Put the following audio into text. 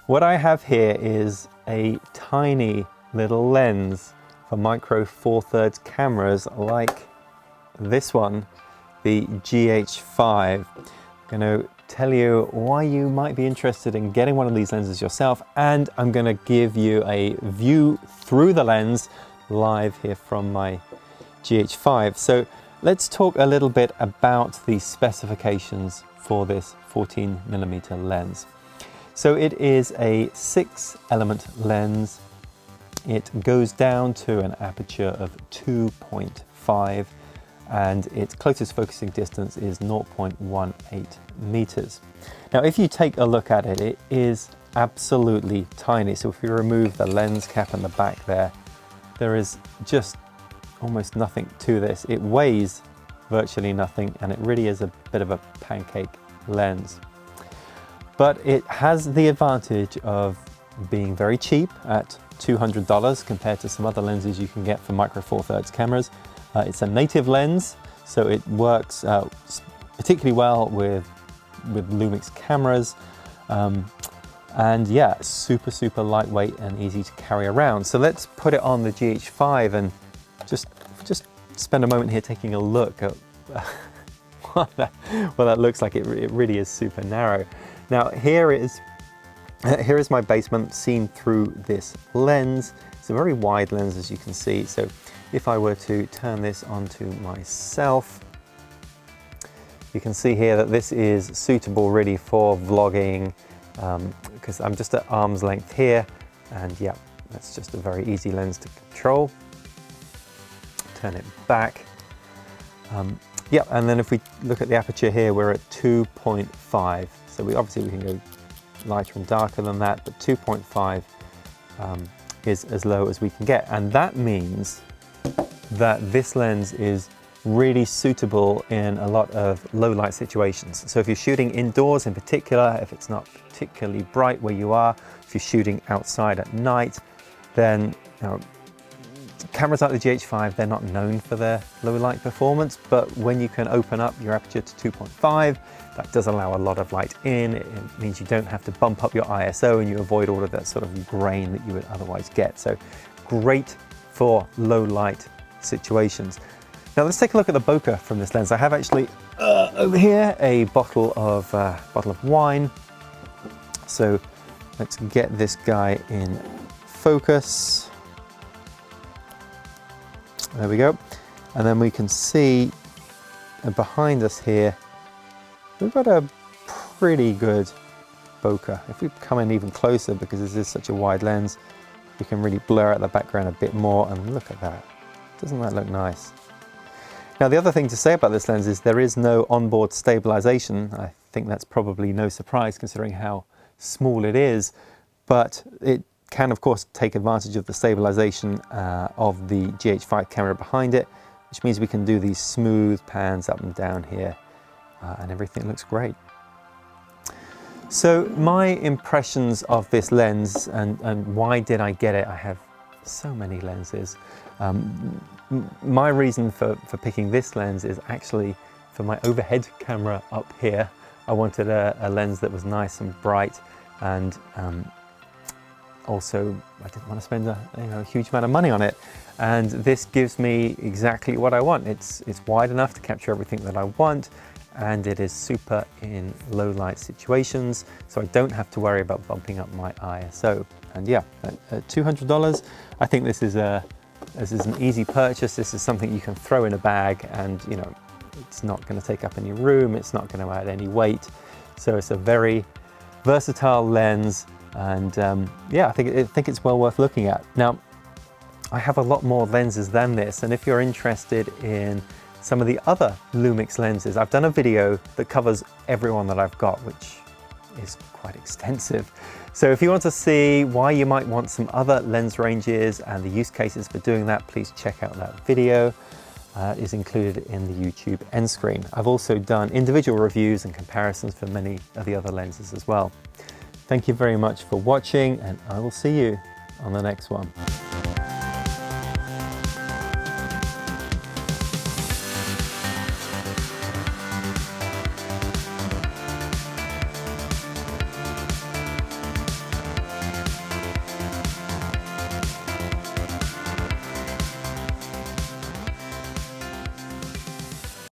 What I have here is a tiny little lens for micro 4/3 cameras like this one, the GH5. I'm going to tell you why you might be interested in getting one of these lenses yourself, and I'm going to give you a view through the lens live here from my GH5. So let's talk a little bit about the specifications for this 14mm lens. So it is a 6-element lens. It goes down to an aperture of 2.5 and its closest focusing distance is 0.18 meters. Now if you take a look at it, it is absolutely tiny. So if you remove the lens cap and the back there is just almost nothing to this. It weighs virtually nothing and it really is a bit of a pancake lens. But it has the advantage of being very cheap at $200 compared to some other lenses you can get for micro 4/3 cameras. It's a native lens, so it works particularly well with Lumix cameras. And yeah, super lightweight and easy to carry around. So let's put it on the GH5 and just spend a moment here taking a look at what that looks like. It really is super narrow. Now here is my basement seen through this lens. It's a very wide lens, as you can see. So if I were to turn this onto myself, you can see here that this is suitable really for vlogging, because I'm just at arm's length here, and yeah, that's just a very easy lens to control. Turn it back. Yeah, and then if we look at the aperture here, we're at 2.5. So we can go lighter and darker than that, but 2.5 is as low as we can get. And that means that this lens is really suitable in a lot of low light situations. So if you're shooting indoors in particular, if it's not particularly bright where you are, if you're shooting outside at night, then cameras like the GH5, they're not known for their low light performance, but when you can open up your aperture to 2.5, that does allow a lot of light in. It means you don't have to bump up your ISO and you avoid all of that sort of grain that you would otherwise get. So great for low light situations. Now let's take a look at the bokeh from this lens. I have actually over here a bottle of wine. So let's get this guy in focus. There we go. And then we can see behind us here, we've got a pretty good bokeh. If we come in even closer, because this is such a wide lens, we can really blur out the background a bit more, and look at that. Doesn't that look nice? Now the other thing to say about this lens is there is no onboard stabilization. I think that's probably no surprise considering how small it is, but it can of course take advantage of the stabilization of the GH5 camera behind it, which means we can do these smooth pans up and down here, and everything looks great. So my impressions of this lens and why did I get it? I have so many lenses. My reason for picking this lens is actually for my overhead camera up here. I wanted a lens that was nice and bright, and also I didn't want to spend a huge amount of money on it, and this gives me exactly what I want. It's wide enough to capture everything that I want, and it is super in low light situations, so I don't have to worry about bumping up my ISO. And yeah, at $200, I think this is an easy purchase. This is something you can throw in a bag, and it's not going to take up any room, it's not going to add any weight. So it's a very versatile lens, and yeah, I think it's well worth looking at. Now, I have a lot more lenses than this, and if you're interested in some of the other Lumix lenses, I've done a video that covers every one that I've got, which is quite extensive. So if you want to see why you might want some other lens ranges and the use cases for doing that, please check out that video. It is included in the YouTube end screen. I've also done individual reviews and comparisons for many of the other lenses as well. Thank you very much for watching, and I will see you on the next one.